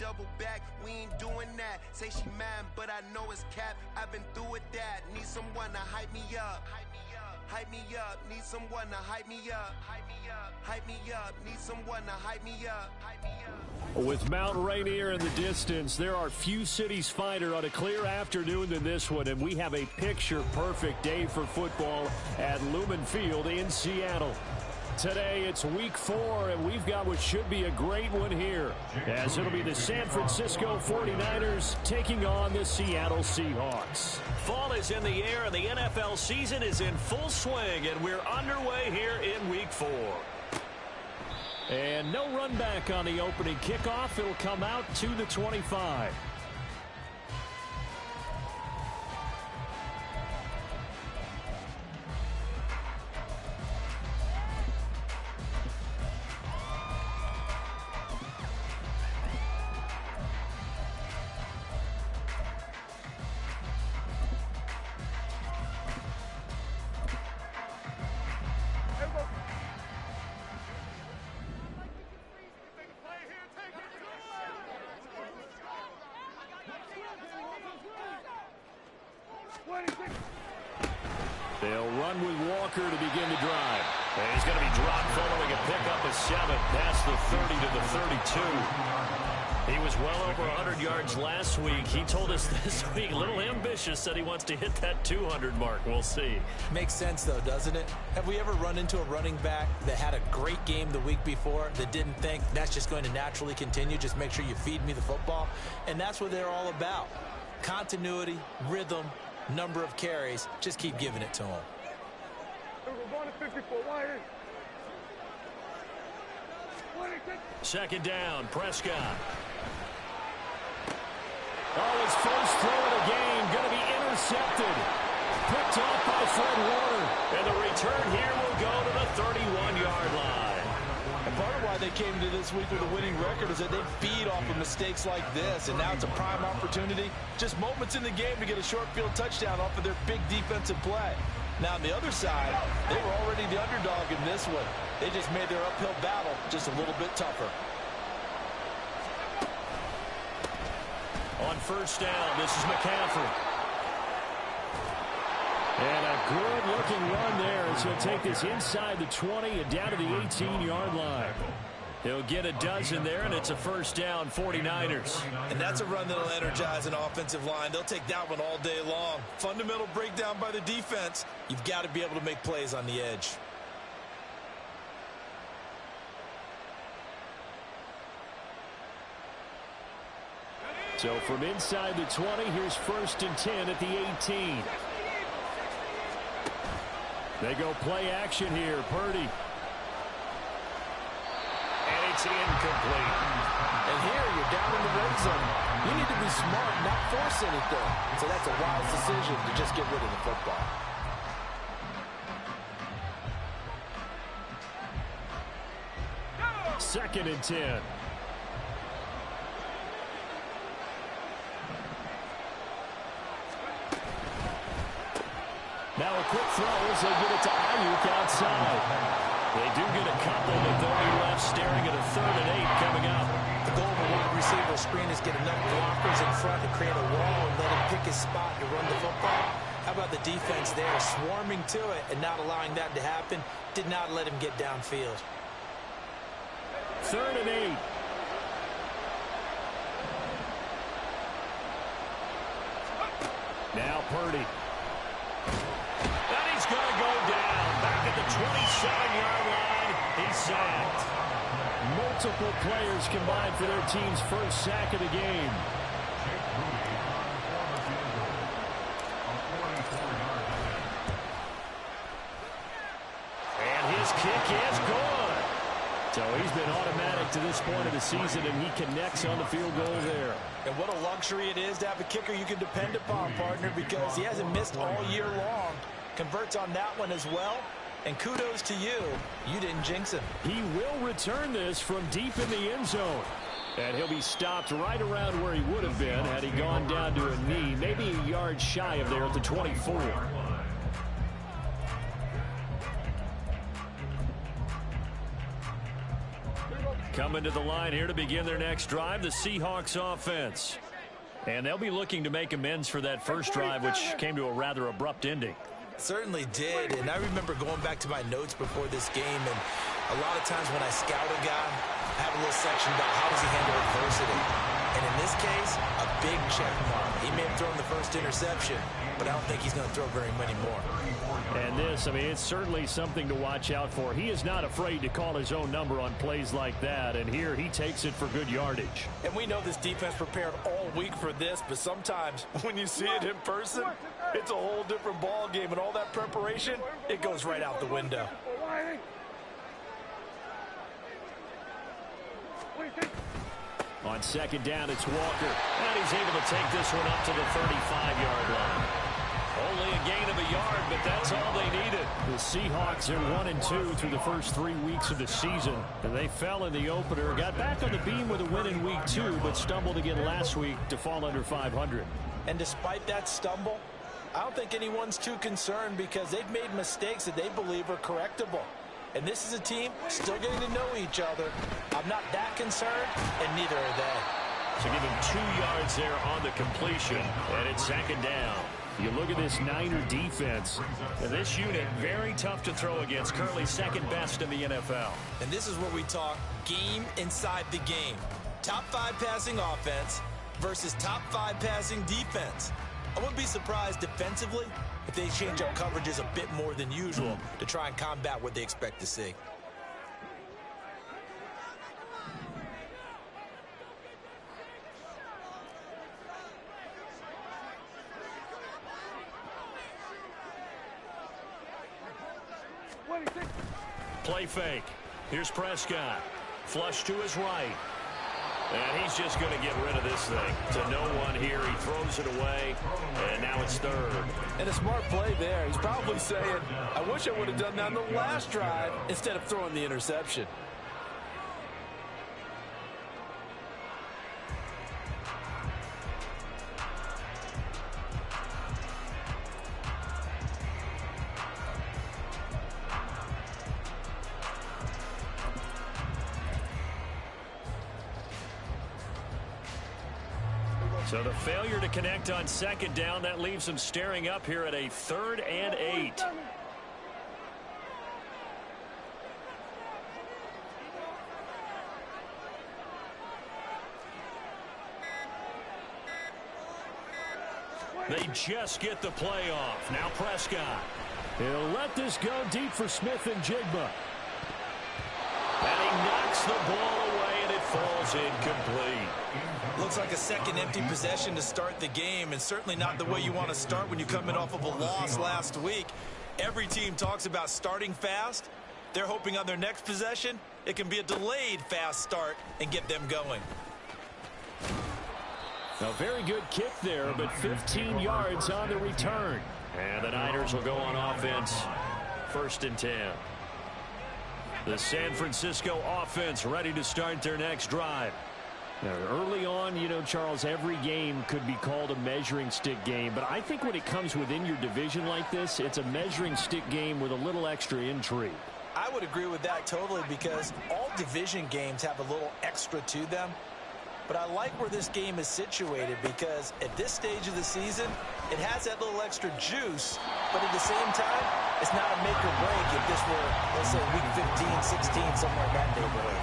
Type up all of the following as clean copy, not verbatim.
double back, we ain't doing that. Say she mad, but I know it's cap. I've been through with that. Need someone to hype me up. Hype me up, need someone to hype me up. Hype me up, need someone to hype me up. With Mount Rainier in the distance, there are few cities finer on a clear afternoon than this one, and we have a picture-perfect day for football at Lumen Field in Seattle. Today, it's week 4, and we've got what should be a great one here, as it'll be the San Francisco 49ers taking on the Seattle Seahawks. Fall is in the air, and the NFL season is in full swing, and we're underway here in week 4. And no run back on the opening kickoff. It'll come out to the 25. They'll run with Walker to begin the drive. And he's going to be dropped following a pickup of 7 past the 30 to the 32. He was well over 100 yards last week. He told us this week, a little ambitious, said he wants to hit that 200 mark. We'll see. Makes sense, though, doesn't it? Have we ever run into a running back that had a great game the week before that didn't think that's just going to naturally continue? Just make sure you feed me the football. And that's what they're all about. Continuity, rhythm, number of carries. Just keep giving it to him. Second down, Prescott. Oh, his first throw of the game going to be intercepted. Picked off by Fred Warner. And the return here will go to the 31-yard line. And part of why they came to this week with a winning record is that they feed off of mistakes like this. And now it's a prime opportunity. Just moments in the game to get a short field touchdown off of their big defensive play. Now, on the other side, they were already the underdog in this one. They just made their uphill battle just a little bit tougher. On first down, this is McCaffrey. And a good-looking run there as he'll take this inside the 20 and down to the 18-yard line. He'll get a dozen there, and it's a first down, 49ers. And that's a run that'll energize an offensive line. They'll take that one all day long. Fundamental breakdown by the defense. You've got to be able to make plays on the edge. So from inside the 20, here's first and 10 at the 18. They go play action here. Purdy. And it's incomplete. And here you're down in the red zone. You need to be smart, not force anything. So that's a wise decision to just get rid of the football. Second and 10. Now a quick throw as they get it to Ayuk outside. They do get a couple, but they'll be left staring at a 3rd and 8 coming up. The goal of a wide receiver screen is get enough blockers in front to create a wall and let him pick his spot to run the football. How about the defense there, swarming to it and not allowing that to happen? Did not let him get downfield. 3rd and 8. Now Purdy. And he's going to go down. Back at the 27-yard line. He's sacked. Multiple players combined for their team's first sack of the game. And his kick is good. So he's been automatic to this point of the season, and he connects on the field goal there. And what a luxury it is to have a kicker you can depend upon, partner, because he hasn't missed all year long. Converts on that one as well. And kudos to you. You didn't jinx him. He will return this from deep in the end zone. And he'll be stopped right around where he would have been had he gone down to a knee, maybe a yard shy of there at the 24. Coming coming to the line here to begin their next drive, the Seahawks offense. And they'll be looking to make amends for that first drive, which came to a rather abrupt ending. Certainly did, and I remember going back to my notes before this game, and a lot of times when I scout a guy, I have a little section about how does he handle adversity. And in this case, a big check mark. He may have thrown the first interception, but I don't think he's going to throw very many more. And this, I mean, it's certainly something to watch out for. He is not afraid to call his own number on plays like that, and here he takes it for good yardage. And we know this defense prepared all week for this, but sometimes when you see it in person, it's a whole different ball game, and all that preparation, it goes right out the window. On second down, it's Walker, and he's able to take this one up to the 35-yard line. Only a gain of a yard, but that's all they needed. The Seahawks are 1-2 through the first 3 weeks of the season, and they fell in the opener, got back on the beam with a win in week 2, but stumbled again last week to fall under 500. And despite that stumble, I don't think anyone's too concerned because they've made mistakes that they believe are correctable. And this is a team still getting to know each other. I'm not that concerned, and neither are they. So give him 2 yards there on the completion, and it's second down. You look at this Niner defense, and this unit very tough to throw against, currently second best in the NFL. And this is where we talk game inside the game. Top 5 passing offense versus top 5 passing defense. I wouldn't be surprised defensively if they change up coverages a bit more than usual to try and combat what they expect to see. Play fake. Here's Prescott. Flush to his right. And he's just going to get rid of this thing. To no one here. He throws it away. And now it's third. And a smart play there. He's probably saying, I wish I would have done that on the last drive instead of throwing the interception. So the failure to connect on second down, that leaves them staring up here at a 3rd and 8. They just get the play off. Now Prescott. He'll let this go deep for Smith and Jigba. And he knocks the ball away, and it falls incomplete. Looks like a second empty possession to start the game, and certainly not the way you want to start when you come in off of a loss last week. Every team talks about starting fast. They're hoping on their next possession, it can be a delayed fast start and get them going. A very good kick there, but 15 yards on the return. And the Niners will go on offense, 1st and 10. The San Francisco offense ready to start their next drive. Now, early on, you know, Charles, every game could be called a measuring stick game, but I think when it comes within your division like this, it's a measuring stick game with a little extra intrigue. I would agree with that totally because all division games have a little extra to them. But I like where this game is situated because at this stage of the season, it has that little extra juice, but at the same time, it's not a make or break if this were, let's say, week 15, 16, somewhere in that neighborhood.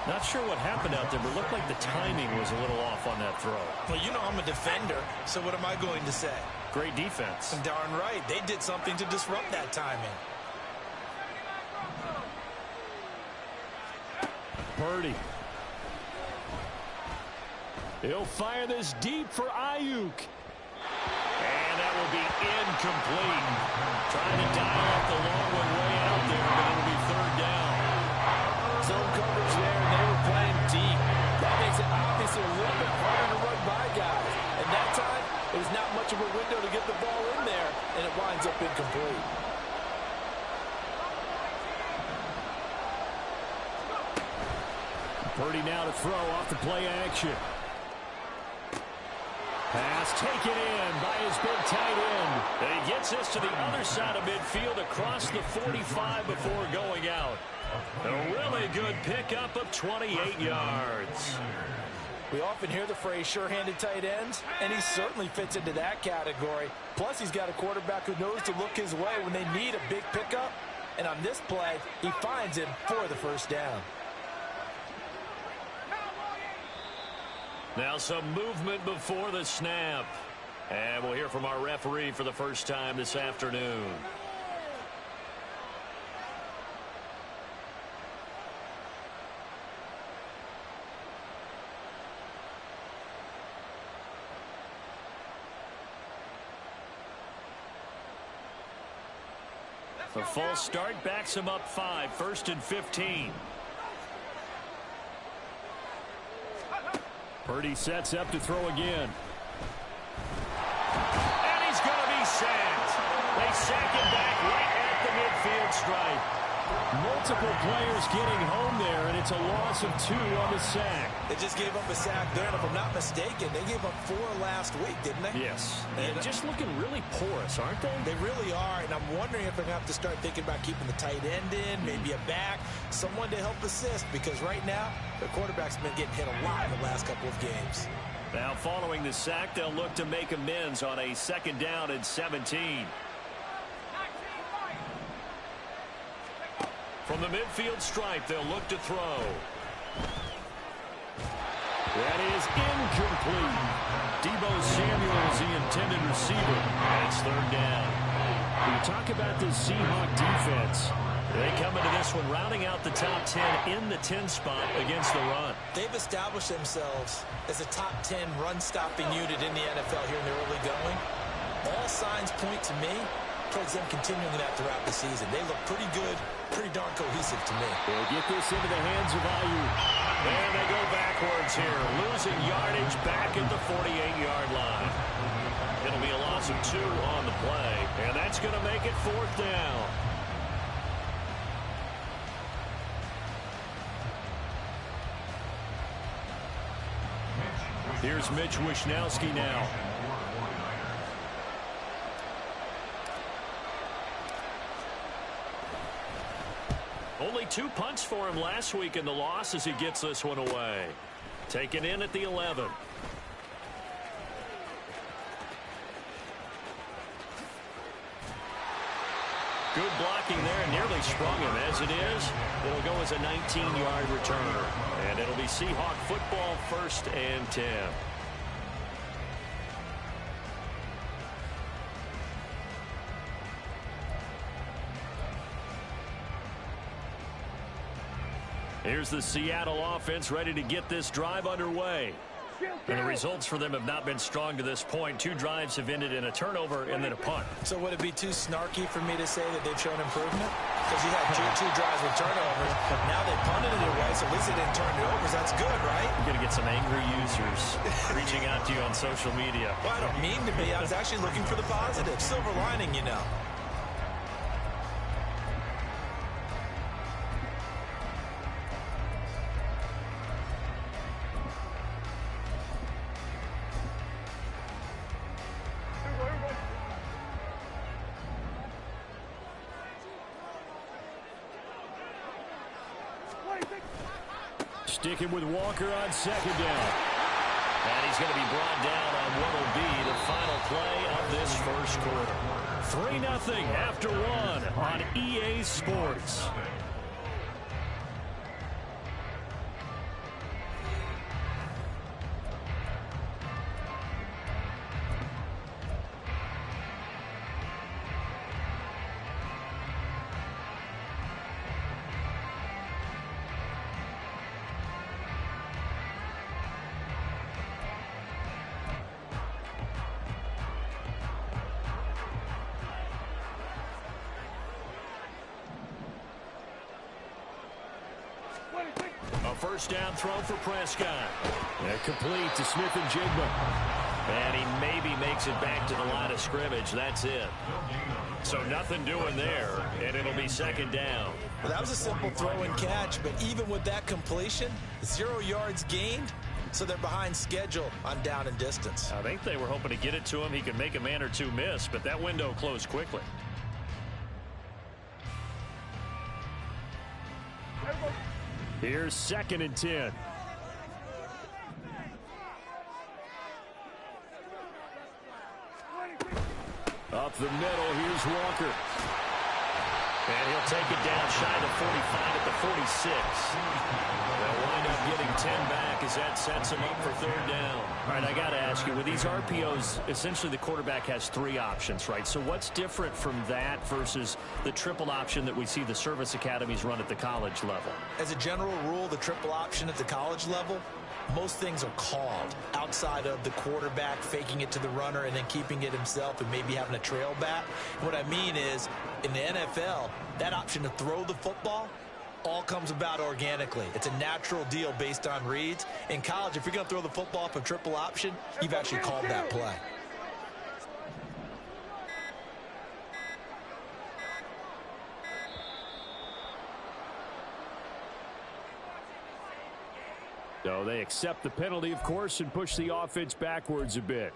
Not sure what happened out there, but it looked like the timing was a little off on that throw. Well, you know I'm a defender, so what am I going to say? Great defense. Darn right. They did something to disrupt that timing. Purdy. He'll fire this deep for Ayuk. And that will be incomplete. Trying to dial up the long one way out there, but it'll be 3rd down. Zone coverage there, and they were playing deep. That makes it obviously a little bit harder to run by guys. And that time, it was not much of a window to get the ball in there, and it winds up incomplete. Purdy now to throw off the play action. Pass taken in by his big tight end. And he gets this to the other side of midfield across the 45 before going out. A really good pickup of 28 yards. We often hear the phrase sure-handed tight ends, and he certainly fits into that category. Plus, he's got a quarterback who knows to look his way when they need a big pickup. And on this play, he finds him for the first down. Now some movement before the snap. And we'll hear from our referee for the first time this afternoon. A false start backs him up 5, 1st and 15. Purdy sets up to throw again. And he's going to be sacked. They sack him back right at the midfield stripe. Multiple players getting home there, and it's a loss of 2 on the sack. They just gave up a sack there, and if I'm not mistaken, they gave up 4 last week, didn't they? Yes. And just looking really porous, aren't they? They really are, and I'm wondering if they're going to have to start thinking about keeping the tight end in, maybe a back, someone to help assist, because right now, their quarterback's been getting hit a lot in the last couple of games. Now, following the sack, they'll look to make amends on a 2nd down and 17. From the midfield stripe, they'll look to throw. That is incomplete. Deebo Samuel is the intended receiver. That's 3rd down. When you talk about this Seahawk defense, they come into this one rounding out the top 10 in the 10 spot against the run. They've established themselves as a top 10 run-stopping unit in the NFL here in the early going. All signs point to me towards them continuing that throughout the season. They look pretty good, pretty darn cohesive to me. they'll get this into the hands of Ayuk. And they go backwards here, losing yardage back at the 48-yard line. It'll be a loss of 2 on the play, and that's going to make it 4th down. Here's Mitch Wishnowsky now. Only 2 punts for him last week in the loss as he gets this one away. Taken in at the 11. Good blocking there, and nearly sprung him. As it is, it'll go as a 19-yard return. And it'll be Seahawk football, 1st and 10. Here's the Seattle offense ready to get this drive underway. And the results for them have not been strong to this point. 2 drives have ended in a turnover and then a punt. So would it be too snarky for me to say that they've shown improvement? Because you had two drives with turnovers. Now they punted it away, so at least they didn't turn it over. That's good, right? You're going to get some angry users reaching out to you on social media. Well, I don't mean to be. I was actually looking for the positive. Silver lining, you know. Sticking with Walker on 2nd down. And he's going to be brought down on what will be the final play of this first quarter. 3-0 after 1 on EA Sports. A first down throw for Prescott. And complete to Smith and Jigba. And he maybe makes it back to the line of scrimmage. That's it. So nothing doing there, and it'll be 2nd down. Well, that was a simple throw and catch, but even with that completion, 0 yards gained, so they're behind schedule on down and distance. I think they were hoping to get it to him. He could make a man or two miss, but that window closed quickly. Here's 2nd and 10. Up the middle, here's Walker. And he'll take it down shy of 45 at the 46. They'll wind up getting 10 back as that sets him up for 3rd down. All right, I got to ask you, with these RPOs, essentially the quarterback has 3 options, right? So what's different from that versus the triple option that we see the service academies run at the college level? As a general rule, the triple option at the college level, most things are called outside of the quarterback faking it to the runner and then keeping it himself and maybe having a trail back. What I mean is, in the NFL, that option to throw the football all comes about organically. It's a natural deal based on reads. In college, if you're going to throw the football off a triple option, you've actually called that play. So they accept the penalty, of course, and push the offense backwards a bit.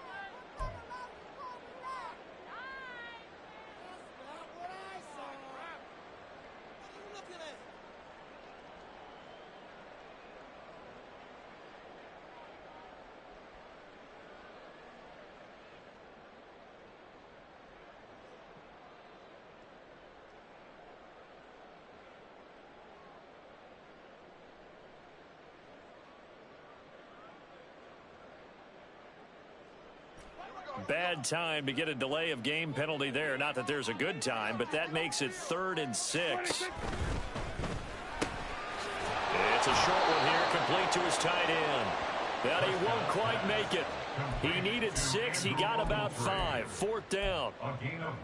Bad time to get a delay of game penalty there. Not that there's a good time, but that makes it 3rd and 6. It's a short one here, complete to his tight end. But he won't quite make it. He needed 6. He got about 5. 4th down.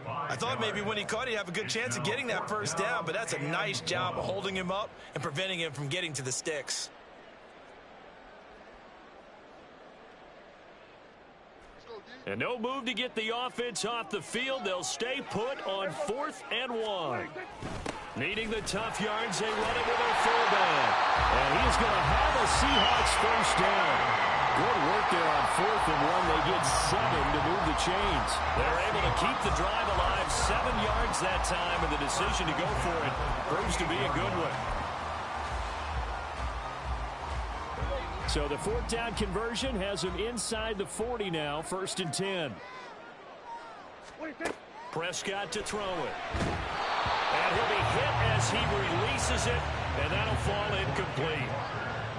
I thought maybe when he caught, he'd have a good chance of getting that 1st down, but that's a nice job of holding him up and preventing him from getting to the sticks. And no move to get the offense off the field. They'll stay put on 4th and 1. Needing the tough yards, they run it with their fullback. And he's going to have a Seahawks 1st down. Good work there on 4th and 1. They get 7 to move the chains. They're able to keep the drive alive. 7 yards that time, and the decision to go for it proves to be a good one. So the 4th down conversion has him inside the 40 now. 1st and 10. Prescott to throw it. And he'll be hit as he releases it, and that'll fall incomplete.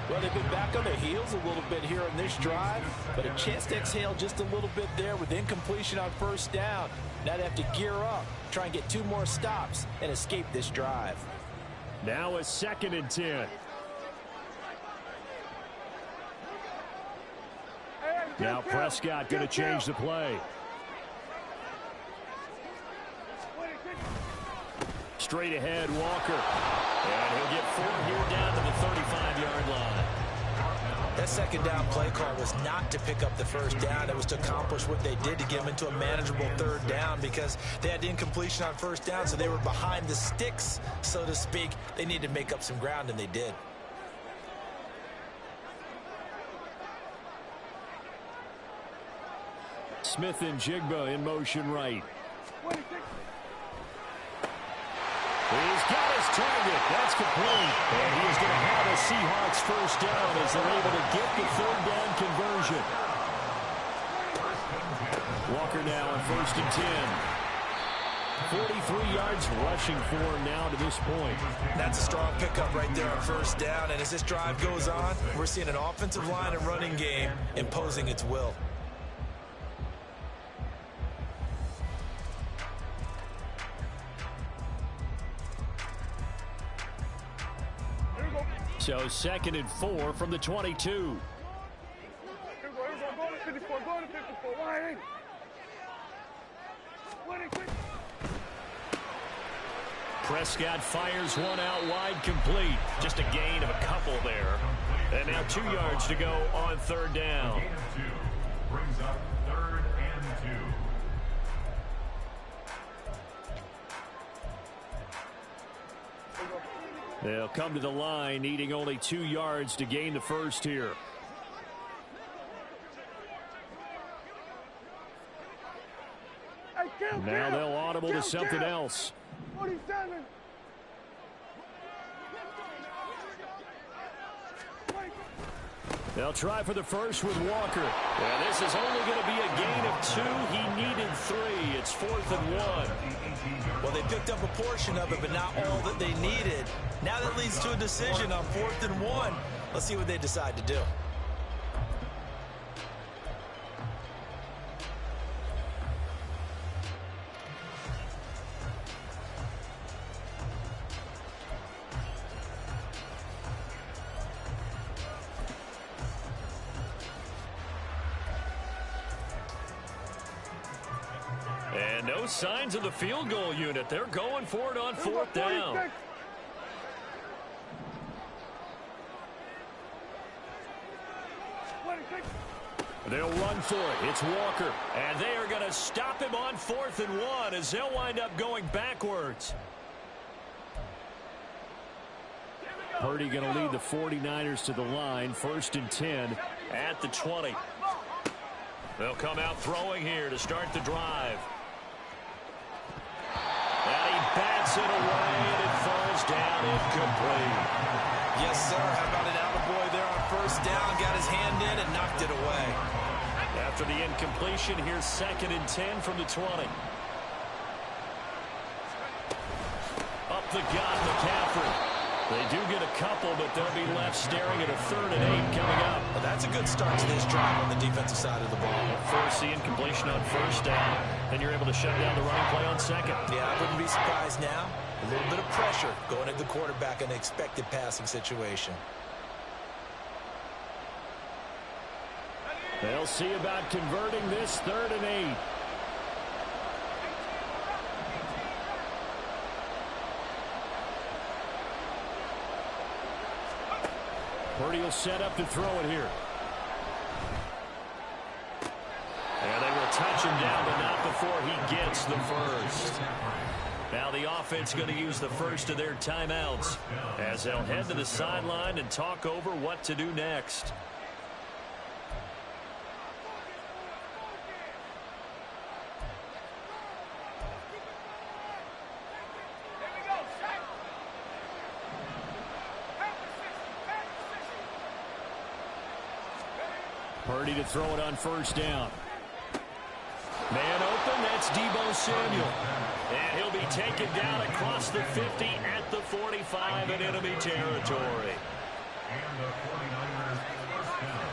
Well, they've been back on their heels a little bit here on this drive, but a chance to exhale just a little bit there with incompletion on 1st down. Now they have to gear up, try and get 2 more stops, and escape this drive. Now a 2nd and 10. Now Prescott going to change the play. Straight ahead, Walker. And he'll get 4 here down to the 35-yard line. That 2nd down play call was not to pick up the 1st down. It was to accomplish what they did to get them into a manageable 3rd down because they had incompletion on 1st down, so they were behind the sticks, so to speak. They needed to make up some ground, and they did. Smith and Jigba in motion right. He's got his target. That's complete. And he is going to have a Seahawks 1st down as they're able to get the 3rd down conversion. Walker now on 1st and 10. 43 yards rushing for him now to this point. That's a strong pickup right there on 1st down. And as this drive goes on, we're seeing an offensive line and running game imposing its will. So 2nd and 4 from the 22. Prescott fires one out wide, complete. Just a gain of a couple there. And now 2 yards to go on 3rd down. Brings up 3rd and 2. They'll come to the line, needing only 2 yards to gain the 1st here. Now they'll audible to something else. 47. They'll try for the first with Walker. Yeah, this is only going to be a gain of 2. He needed 3. It's 4th and 1. Well, they picked up a portion of it, but not all that they needed. Now that leads to a decision on 4th and 1. Let's see what they decide to do. And no signs of the field goal unit. They're going for it on 4th down. They'll run for it. It's Walker. And they are going to stop him on 4th and 1 as they'll wind up going backwards. Purdy going to lead the 49ers to the line. 1st and 10. At the 20. They'll come out throwing here to start the drive. And he bats it away, and it falls down incomplete. Yes, sir. How about an attaboy there on 1st down? Got his hand in and knocked it away. After the incompletion, here's 2nd and 10 from the 20. Up the gut, McCaffrey. They do get a couple, but they'll be left staring at a 3rd and 8 coming up. Well, that's a good start to this drive on the defensive side of the ball. Force the incompletion on 1st down, then you're able to shut down the running play on 2nd. Yeah, I wouldn't be surprised now. A little bit of pressure going at the quarterback in an expected passing situation. They'll see about converting this 3rd and 8. Purdy will set up to throw it here. And they will touch him down, but not before he gets the first. Now the offense going to use the first of their timeouts as they'll head to the sideline and talk over what to do next. Purdy to throw it on 1st down. Man open, that's Deebo Samuel. And he'll be taken down across the 50 at the 45 in enemy territory. And the 49ers first down.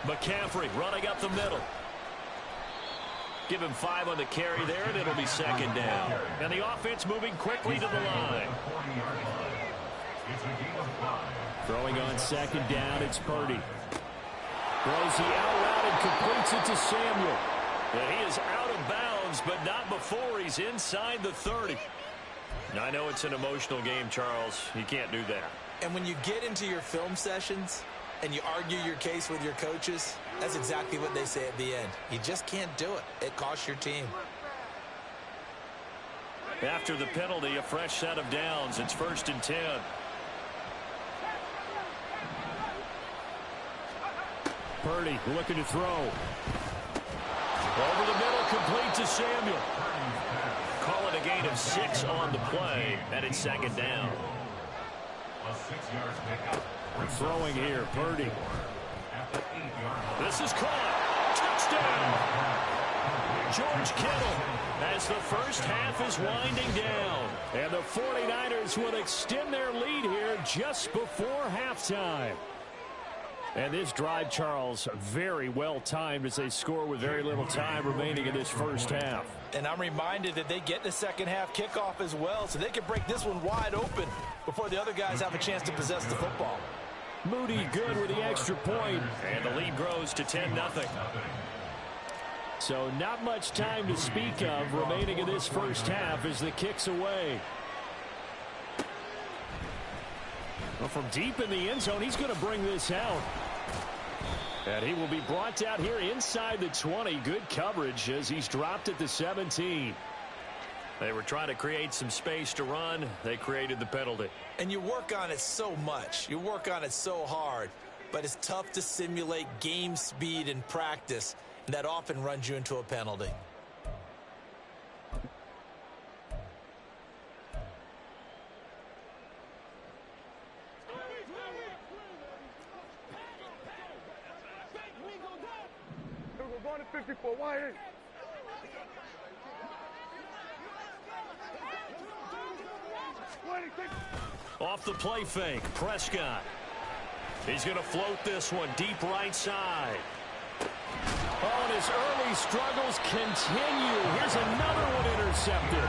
McCaffrey running up the middle. Give him 5 on the carry there, and it'll be 2nd down. And the offense moving quickly to the line. It's a game of 5. Throwing on 2nd down, it's Purdy. Throws the out route and completes it to Samuel. And he is out of bounds, but not before he's inside the 30. Now, I know it's an emotional game, Charles. You can't do that. And when you get into your film sessions and you argue your case with your coaches, that's exactly what they say at the end. You just can't do it. It costs your team. After the penalty, a fresh set of downs. It's 1st and 10. Purdy looking to throw. Over the middle, complete to Samuel. Call it a gain of 6 on the play, and it's 2nd down. A 6-yard pickup. Throwing here, Purdy. At the 8-yard line. This is caught. Touchdown. George Kittle as the first half is winding down. And the 49ers will extend their lead here just before halftime. And this drive, Charles, very well timed as they score with very little time remaining in this first half. And I'm reminded that they get the second half kickoff as well, so they can break this one wide open before the other guys have a chance to possess the football. Moody good with the extra point. And the lead grows to 10-0. So not much time to speak of remaining in this first half as the kick's away. Well, from deep in the end zone, he's going to bring this out. And he will be brought out here inside the 20. Good coverage as he's dropped at the 17. They were trying to create some space to run. They created the penalty. And you work on it so much. You work on it so hard. But it's tough to simulate game speed in practice. That often runs you into a penalty. Going to 54, why ain't? Off the play fake, Prescott. He's going to float this one deep right side. Oh, and his early struggles continue. Here's another one intercepted.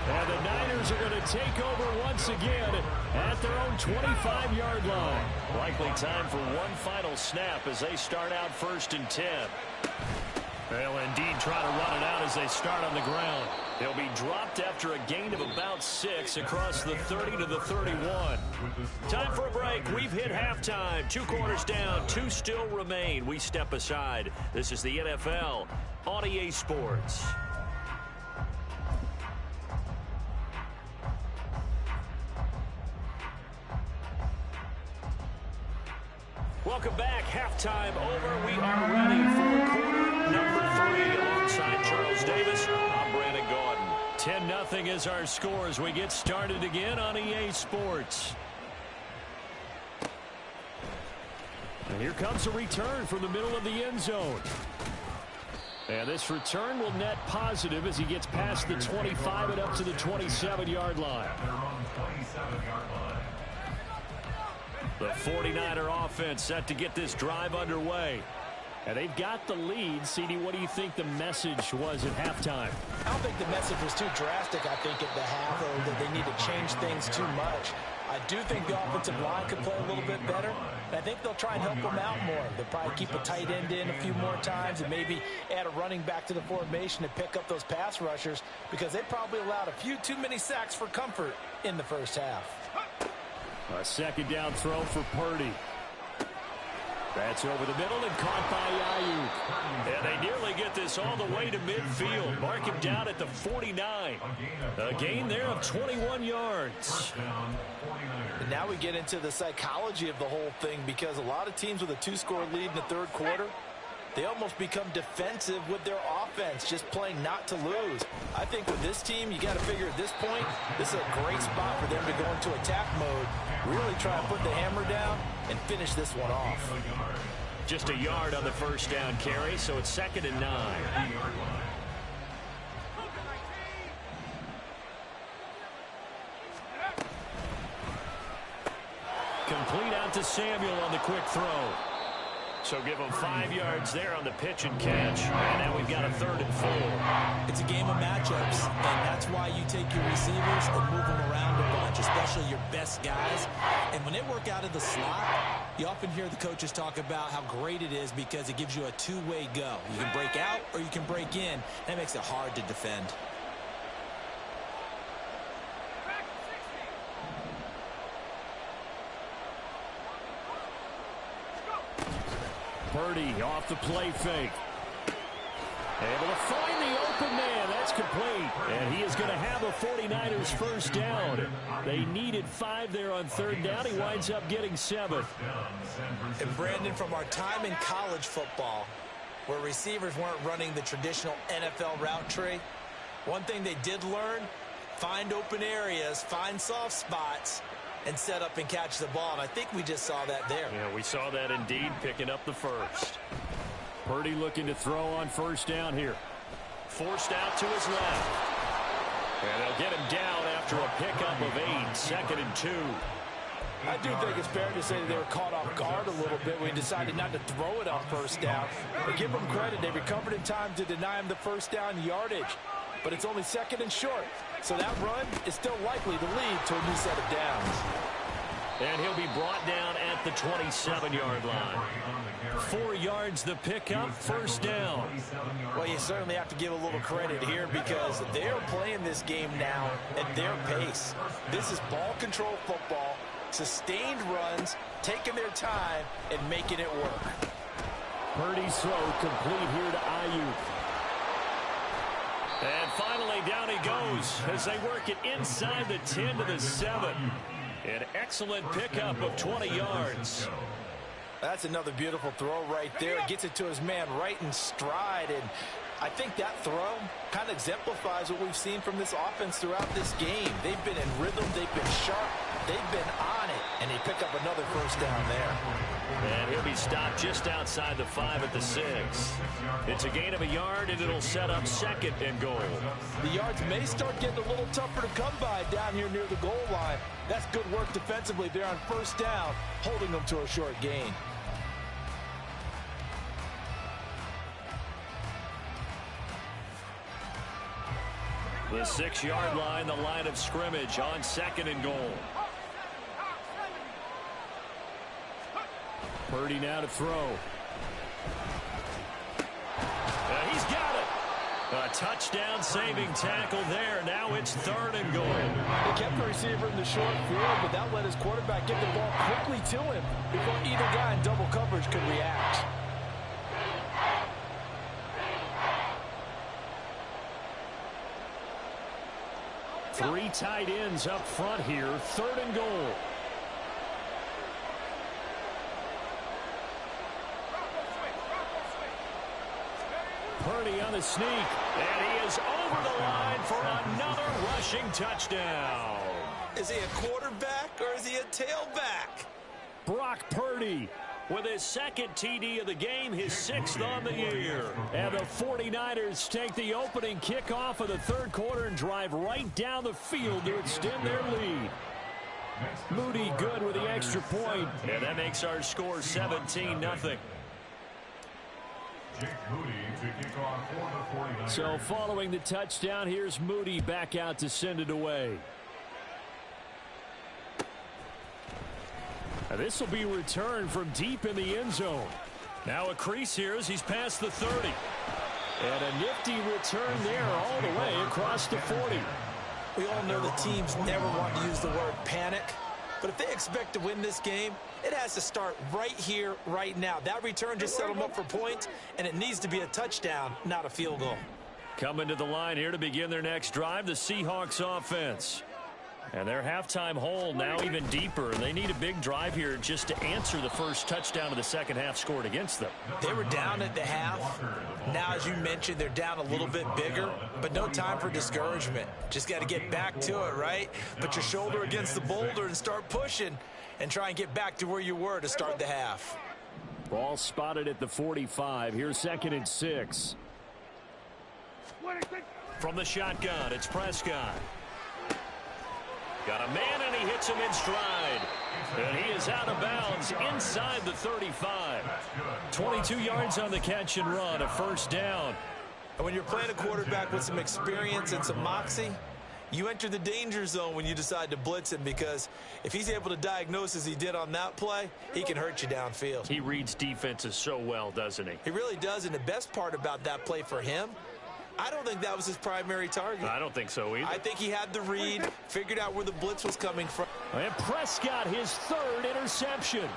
And the Niners are going to take over once again at their own 25-yard line. Likely time for one final snap as they start out 1st and 10. They'll indeed try to run it out as they start on the ground. They'll be dropped after a gain of about 6 across the 30 to the 31. Time for a break. We've hit halftime. 2 quarters down, 2 still remain. We step aside. This is the NFL on EA Sports. Welcome back. Halftime over. We are ready for quarter number 3 alongside Charles Davis. I'm Brandon Gordon. 10-0 is our score as we get started again on EA Sports. And here comes a return from the middle of the end zone. And this return will net positive as he gets past the 25 and up to the 27-yard line. The 49er offense set to get this drive underway. And they've got the lead. CD, what do you think the message was at halftime? I don't think the message was too drastic, I think, at the half, or that they need to change things too much. I do think the offensive line could play a little bit better. And I think they'll try and help them out more. They'll probably keep a tight end in a few more times and maybe add a running back to the formation to pick up those pass rushers, because they probably allowed a few too many sacks for comfort in the first half. A second down throw for Purdy. That's over the middle and caught by Ayuk. And they nearly get this all the way to midfield. Mark him down at the 49. A gain there of 21 yards. And now we get into the psychology of the whole thing, because a lot of teams with a 2-score lead in the third quarter, they almost become defensive with their offense, just playing not to lose. I think with this team, you got to figure at this point, this is a great spot for them to go into attack mode, really try to put the hammer down and finish this one off. Just a yard on the first down carry, so it's 2nd and 9. Complete out to Samuel on the quick throw. So give them 5 yards there on the pitch and catch. And now we've got a 3rd and 4. It's a game of matchups, and that's why you take your receivers and move them around a bunch, especially your best guys. And when they work out of the slot, you often hear the coaches talk about how great it is because it gives you a two-way go. You can break out or you can break in. That makes it hard to defend. Purdy off the play fake. Able to find the open man. That's complete. And he is going to have a 49ers first down. They needed 5 there on 3rd down. He winds up getting 7. And Brandon, from our time in college football, where receivers weren't running the traditional NFL route tree, one thing they did learn, find open areas, find soft spots, and set up and catch the ball. And I think we just saw that there. Yeah, we saw that indeed, picking up the first. Purdy looking to throw on first down here. Forced out to his left. And they'll get him down after a pickup of 8, 2nd and 2. I do think it's fair to say that they were caught off guard a little bit when we decided not to throw it on first down. But give them credit. They recovered in time to deny him the first down yardage. But it's only 2nd and short. So that run is still likely to lead to a new set of downs. And he'll be brought down at the 27-yard line. 4 yards the pickup, first down. Well, you certainly have to give a little credit here because they're playing this game now at their pace. This is ball control football, sustained runs, taking their time, and making it work. Purdy's throw complete here to Ayuk. And finally, down he goes as they work it inside the 10 to the 7. An excellent pickup of 20 yards. That's another beautiful throw right there. Gets it to his man right in stride. And I think that throw kind of exemplifies what we've seen from this offense throughout this game. They've been in rhythm. They've been sharp. They've been on it. And they pick up another first down there. And he'll be stopped just outside the 5 at the 6. It's a gain of a yard, and it'll set up 2nd and goal. The yards may start getting a little tougher to come by down here near the goal line. That's good work defensively there on first down, holding them to a short gain. The 6-yard line, the line of scrimmage on 2nd and goal. Purdy now to throw. He's got it. A touchdown saving tackle there. Now it's 3rd and goal. They kept the receiver in the short field, but that let his quarterback get the ball quickly to him before either guy in double coverage could react. Three tight ends up front here. 3rd and goal. Purdy on the sneak. And he is over the line for another rushing touchdown. Is he a quarterback or is he a tailback? Brock Purdy with his 2nd TD of the game, his 6th on the year. And the 49ers take the opening kickoff of the 3rd quarter and drive right down the field to extend their lead. Moody good with the extra point. And that makes our score 17-0. So following the touchdown, here's Moody back out to send it away. This will be returned from deep in the end zone. Now a crease here as he's past the 30. And a nifty return there all the way across the 40. We all know the teams never want to use the word panic. But if they expect to win this game, it has to start right here, right now. That return just set them up for points, and it needs to be a touchdown, not a field goal. Coming to the line here to begin their next drive, the Seahawks offense. And their halftime hole now even deeper. They need a big drive here just to answer the first touchdown of the second half scored against them. They were down at the half. Now, as you mentioned, they're down a little bit bigger, but no time for discouragement. Just got to get back to it, right? Put your shoulder against the boulder and start pushing and try and get back to where you were to start the half. Ball spotted at the 45. Here's 2nd and 6. From the shotgun, it's Prescott. Got a man, and he hits him in stride. And he is out of bounds inside the 35. 22 yards on the catch and run, a first down. And when you're playing a quarterback with some experience and some moxie, you enter the danger zone when you decide to blitz him, because if he's able to diagnose as he did on that play, he can hurt you downfield. He reads defenses so well, doesn't he? He really does, and the best part about that play for him, I don't think that was his primary target. I don't think so either. I think he had the read, figured out where the blitz was coming from. And Prescott, his 3rd interception.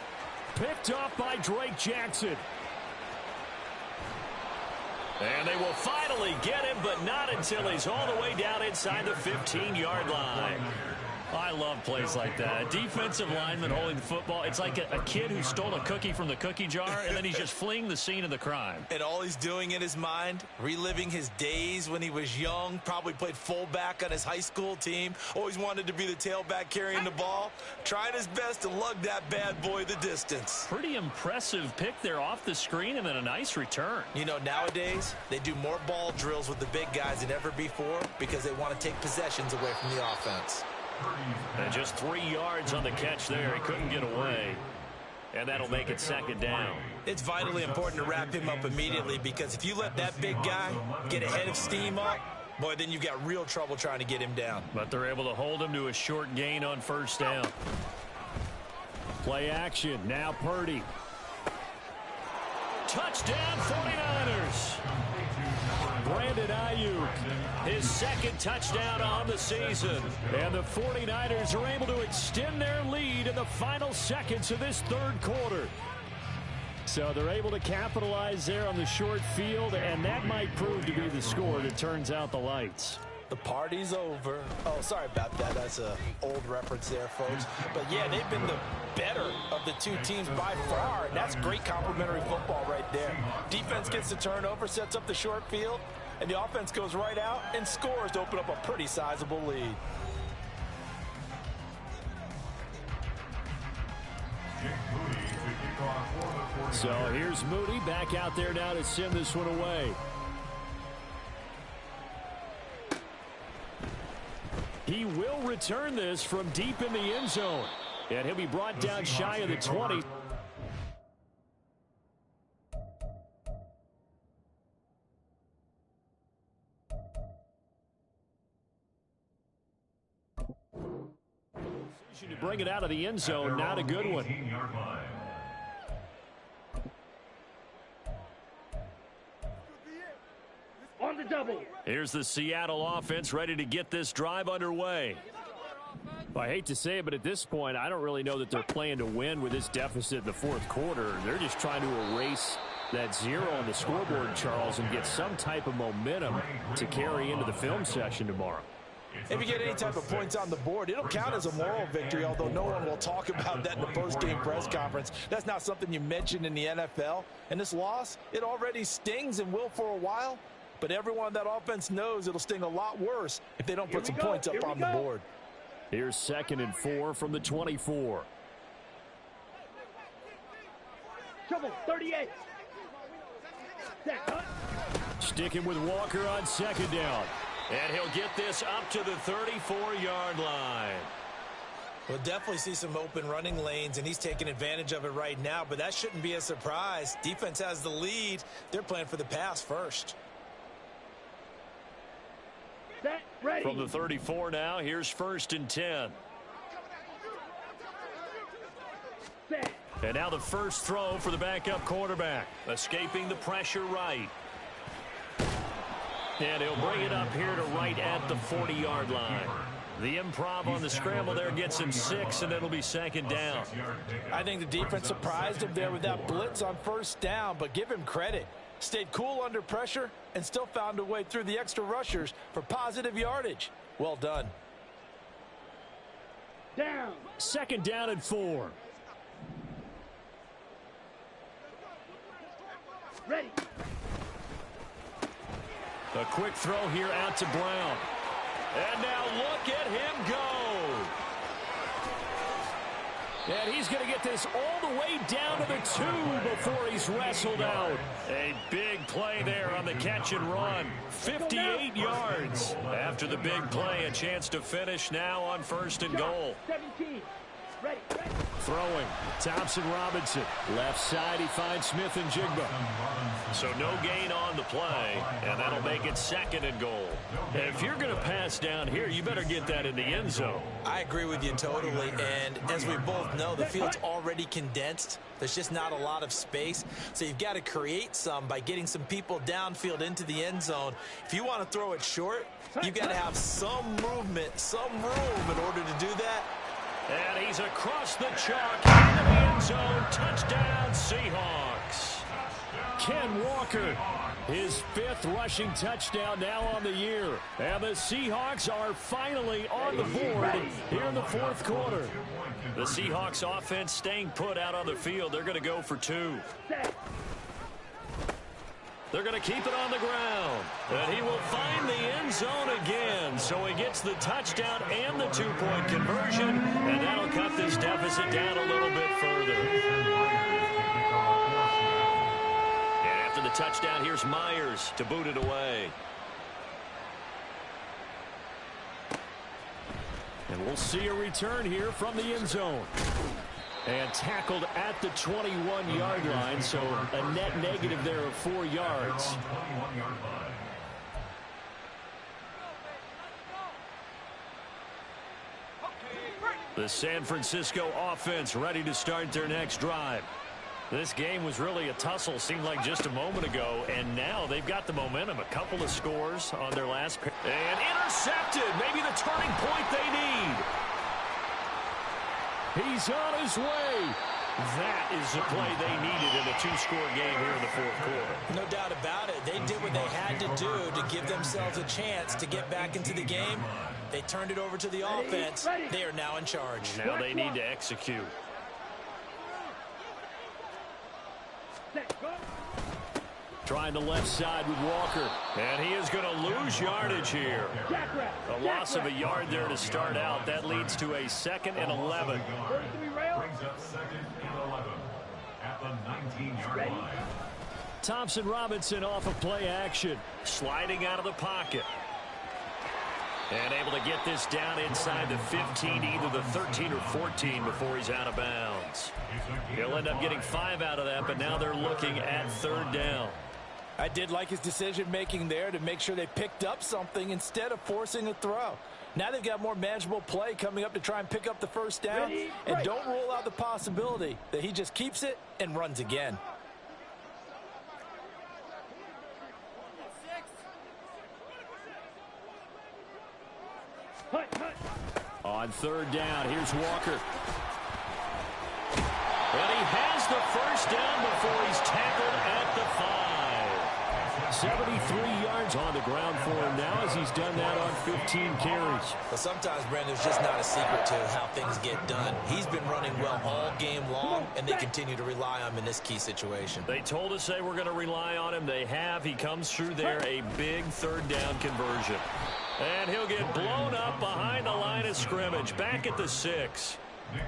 Picked off by Drake Jackson. And they will finally get him, but not until he's all the way down inside the 15-yard line. I love plays like that. A defensive lineman holding the football. It's like a kid who stole a cookie from the cookie jar, and then he's just fleeing the scene of the crime. And all he's doing in his mind, reliving his days when he was young, probably played fullback on his high school team, always wanted to be the tailback carrying the ball, trying his best to lug that bad boy the distance. Pretty impressive pick there off the screen, and then a nice return. You know, nowadays, they do more ball drills with the big guys than ever before because they want to take possessions away from the offense. And just 3 yards on the catch there. He couldn't get away. And that'll make it 2nd down. It's vitally important to wrap him up immediately, because if you let that big guy get a head of steam up, boy, then you've got real trouble trying to get him down. But they're able to hold him to a short gain on first down. Play action. Now Purdy. Touchdown 49ers. Brandon Ayuk, his 2nd touchdown on the season. And the 49ers are able to extend their lead in the final seconds of this 3rd quarter. So they're able to capitalize there on the short field, and that might prove to be the score that turns out the lights. The party's over. Oh, sorry about that. That's an old reference there, folks. But, yeah, they've been the better of the two teams by far, and that's great complementary football right there. Defense gets the turnover, sets up the short field, and the offense goes right out and scores to open up a pretty sizable lead. So here's Moody back out there now to send this one away. He will return this from deep in the end zone. And he'll be brought down shy of the 20. To bring it out of the end zone, not a good one. On the double. Here's the Seattle offense ready to get this drive underway. Well, I hate to say it, but at this point, I don't really know that they're playing to win with this deficit in the fourth quarter. They're just trying to erase that zero on the scoreboard, Charles, and get some type of momentum to carry into the film session tomorrow. If you get any type of points on the board, it'll count as a moral victory, although no one will talk about that in the post-game press conference. That's not something you mention in the NFL. And this loss, it already stings and will for a while. But everyone on that offense knows it'll sting a lot worse if they don't put some points up on the board. Here's 2nd and 4 from the 24. Trouble, 38. Sticking with Walker on 2nd down. And he'll get this up to the 34-yard line. We'll definitely see some open running lanes, and he's taking advantage of it right now, but that shouldn't be a surprise. Defense has the lead. They're playing for the pass first. Set, ready. From the 34 now, here's 1st and 10. Set. And now the first throw for the backup quarterback. Escaping the pressure right. And he'll bring it up here to right at the 40-yard line. The improv on the scramble there gets him 6, and it'll be 2nd down. I think the defense surprised him there with that blitz on 1st down, but give him credit. Stayed cool under pressure and still found a way through the extra rushers for positive yardage. Well done. Down. 2nd down and 4. Ready. A quick throw here out to Brown. And now look at him go. And he's going to get this all the way down to the 2 before he's wrestled out. A big play there on the catch and run. 58 yards. After the big play, a chance to finish now on 1st and goal. 17. Ready. Throwing. Thompson-Robinson. Left side, he finds Smith and Jigba. So no gain on the play, and that'll make it 2nd and goal. If you're going to pass down here, you better get that in the end zone. I agree with you totally, and as we both know, the field's already condensed. There's just not a lot of space, so you've got to create some by getting some people downfield into the end zone. If you want to throw it short, you've got to have some movement, some room in order to do that. And he's across the chalk into the end zone. Touchdown, Seahawks. Ken Walker, his 5th rushing touchdown now on the year. And the Seahawks are finally on the board here in the 4th quarter. The Seahawks offense staying put out on the field. They're going to go for 2. They're going to keep it on the ground. And he will find the end zone again. So he gets the touchdown and the 2-point conversion. And that'll cut this deficit down a little bit further. And after the touchdown, here's Myers to boot it away. And we'll see a return here from the end zone. And tackled at the 21-yard line, so a net negative there of 4 yards. The San Francisco offense ready to start their next drive. This game was really a tussle, seemed like just a moment ago, and now they've got the momentum. A couple of scores on their last pair. And intercepted, maybe the turning point they need. He's on his way. That is the play they needed in a two-score game here in the fourth quarter. No doubt about it. They did what they had to do to give themselves a chance to get back into the game. They turned it over to the offense. They are now in charge. Now they need to execute. Trying the left side with Walker. And he is going to lose yardage here. A loss of a yard there to start out. That leads to a 2nd and 11. Brings up 2nd and 11 at the 19-yard line. Thompson Robinson off of play action. Sliding out of the pocket. And able to get this down inside the 15, either the 13 or 14 before he's out of bounds. He'll end up getting 5 out of that, but now they're looking at 3rd down. I did like his decision-making there to make sure they picked up something instead of forcing a throw. Now they've got more manageable play coming up to try and pick up the 1st down. And don't rule out the possibility that he just keeps it and runs again. On 3rd down, here's Walker. And he has the 1st down before he's tackled at the 5. 73 yards on the ground for him now as he's done that on 15 carries. But sometimes, Brandon, there's just not a secret to how things get done. He's been running well all game long, and they continue to rely on him in this key situation. They told us they were going to rely on him. They have. He comes through there, a big 3rd down conversion. And he'll get blown up behind the line of scrimmage, back at the 6.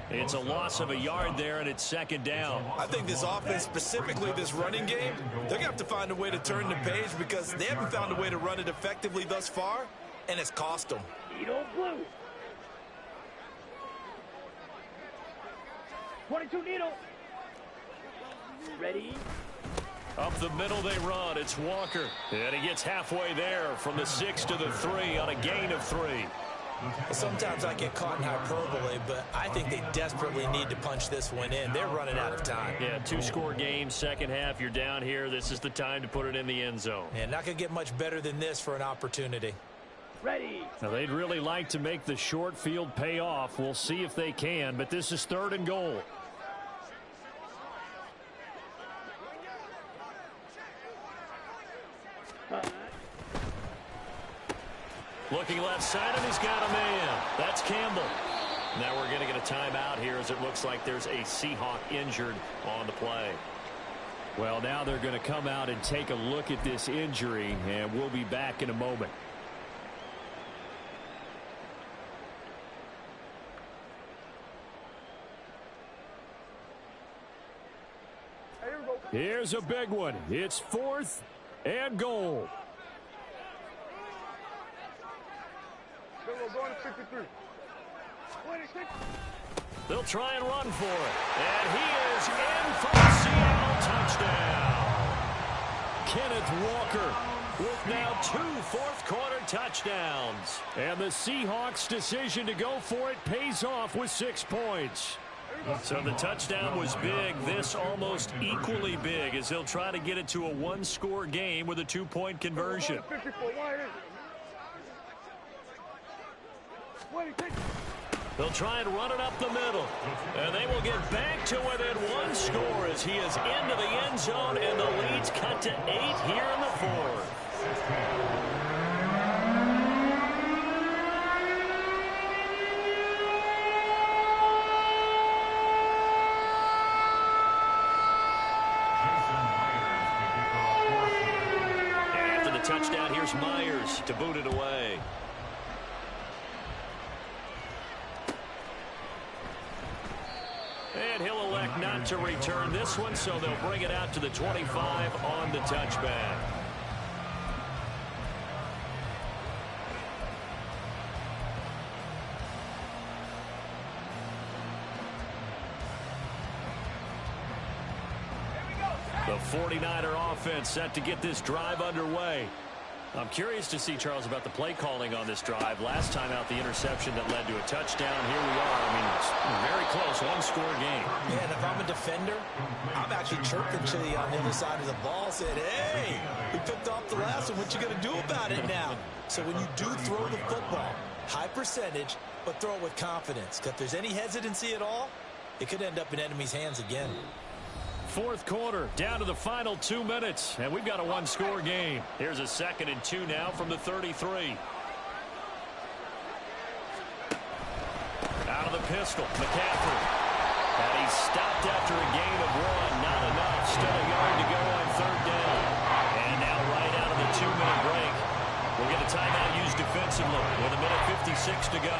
It's a loss of a yard there, and it's 2nd down. I think this offense, specifically this running game, they're going to have to find a way to turn the page because they haven't found a way to run it effectively thus far, and it's cost them. Needle blue. 22 needle. Ready. Up the middle they run. It's Walker. And he gets halfway there from the 6 to the 3 on a gain of 3. Sometimes I get caught in hyperbole, but I think they desperately need to punch this one in. They're running out of time. Yeah, 2-score game, 2nd half. You're down here. This is the time to put it in the end zone. And not going to get much better than this for an opportunity. Ready. Now, they'd really like to make the short field pay off. We'll see if they can, but this is 3rd and goal. Looking left side, and he's got a man. That's Campbell. Now we're going to get a timeout here as it looks like there's a Seahawk injured on the play. Well, now they're going to come out and take a look at this injury, and we'll be back in a moment. Here's a big one. It's 4th and goal. They'll try and run for it. And he is in for a Seattle touchdown. Kenneth Walker with now 2 fourth-quarter touchdowns. And the Seahawks' decision to go for it pays off with 6 points. So the touchdown was big. This almost equally big as they'll try to get it to a 1-score game with a 2-point conversion. They'll try and run it up the middle. And they will get back to within 1 score as he is into the end zone, and the lead's cut to 8 here in the 4th. After the touchdown, here's Myers to boot it away. And he'll elect not to return this one, so they'll bring it out to the 25 on the touchback. The 49er offense set to get this drive underway. I'm curious to see, Charles, about the play calling on this drive. Last time out, the interception that led to a touchdown. Here we are. I mean, it's very close, 1-score game. Yeah, and if I'm a defender, I'm actually chirping to you on the other side of the ball, saying, hey, we picked off the last one. What you going to do about it now? So when you do throw the football, high percentage, but throw it with confidence. Because if there's any hesitancy at all, It could end up in enemy's hands again. Fourth quarter, down to the final 2 minutes, and we've got a one-score game. Here's a 2nd and 2 now from the 33. Out of the pistol, McCaffrey. And he's stopped after a gain of 1. Not enough. Still a yard to go on 3rd down. And now right out of the 2-minute break, we'll get a timeout used defensively with 1:56 to go.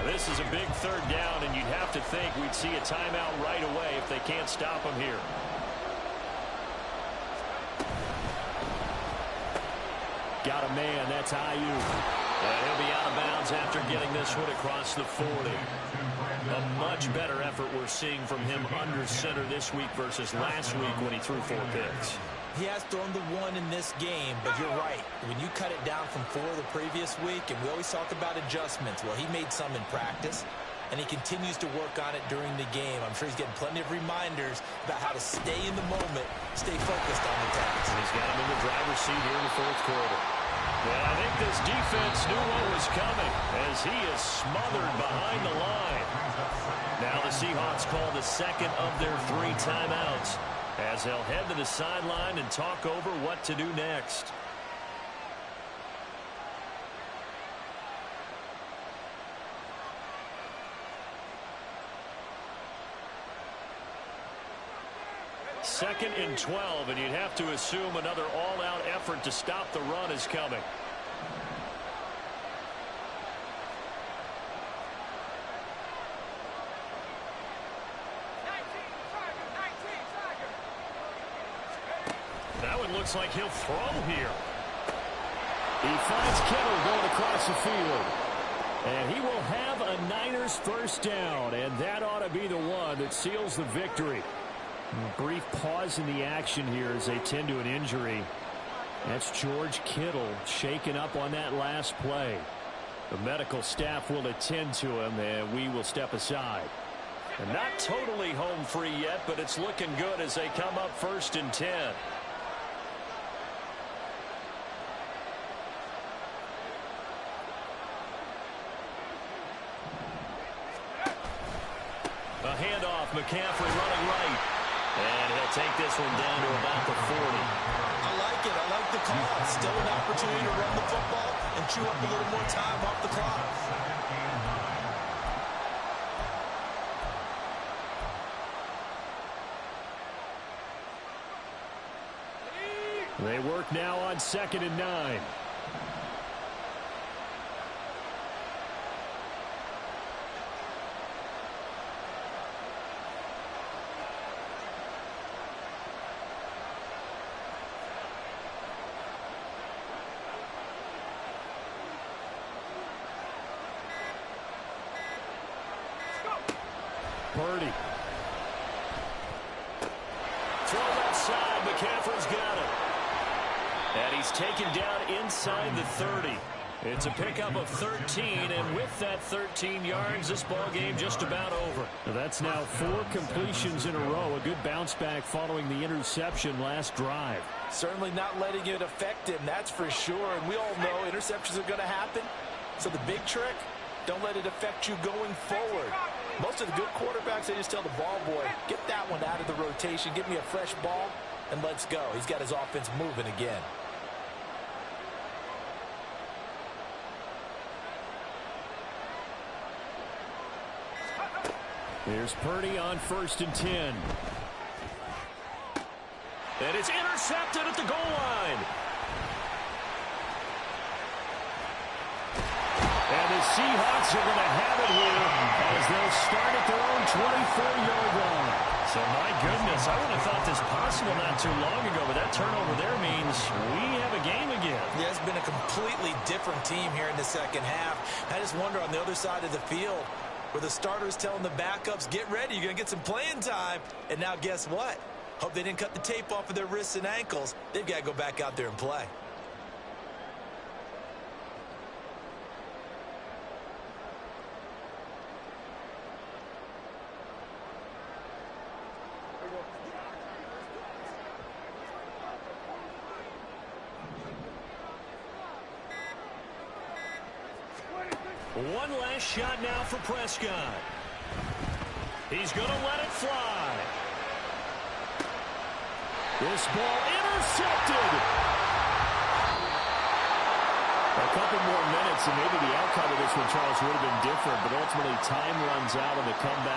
This is a big 3rd down, and you'd have to think we'd see a timeout right away if they can't stop him here. Got a man. That's Ayuk. And he'll be out of bounds after getting this one across the 40. A much better effort we're seeing from him under center this week versus last week when he threw 4 picks. He has thrown the 1 in this game, but you're right. When you cut it down from 4 the previous week, and we always talk about adjustments, well, he made some in practice, and he continues to work on it during the game. I'm sure he's getting plenty of reminders about how to stay in the moment, stay focused on the task. And he's got him in the driver's seat here in the 4th quarter. And I think this defense knew what was coming as he is smothered behind the line. Now the Seahawks call the 2nd of their 3 timeouts, as they'll head to the sideline and talk over what to do next. Second and 12, and you'd have to assume another all-out effort to stop the run is coming. That one looks like he'll throw here. He finds Kittle going across the field. And he will have a Niners 1st down, and that ought to be the one that seals the victory. A brief pause in the action here as they tend to an injury. That's George Kittle shaken up on that last play. The medical staff will attend to him, and we will step aside. And not totally home free yet, but it's looking good as they come up 1st and 10. A handoff, McCaffrey running right. And he'll take this one down to about the 40. I like it. I like the call. Still an opportunity to run the football and chew up a little more time off the clock. They work now on 2nd and 9. Purdy. Throw outside. McCaffrey's got it. And he's taken down inside the 30. It's a pickup of 13, and with that 13 yards, this ball game just about over. That's now 4 completions in a row. A good bounce back following the interception last drive. Certainly not letting it affect him, that's for sure. And we all know interceptions are going to happen. So the big trick, don't let it affect you going forward. Most of the good quarterbacks, they just tell the ball boy, get that one out of the rotation, give me a fresh ball, and let's go. He's got his offense moving again. Here's Purdy on 1st and 10. And it's intercepted at the goal line. And the Seahawks are going to have it here as they'll start at their own 24-yard line. So, my goodness, I would have thought this possible not too long ago, but that turnover there means we have a game again. Yeah, it's been a completely different team here in the second half. I just wonder on the other side of the field where the starters telling the backups, get ready, you're going to get some playing time. And now guess what? Hope they didn't cut the tape off of their wrists and ankles. They've got to go back out there and play. One last shot now for Prescott. He's going to let it fly. This ball intercepted. A couple more minutes, and maybe the outcome of this one, Charles, would have been different, but ultimately time runs out on the comeback.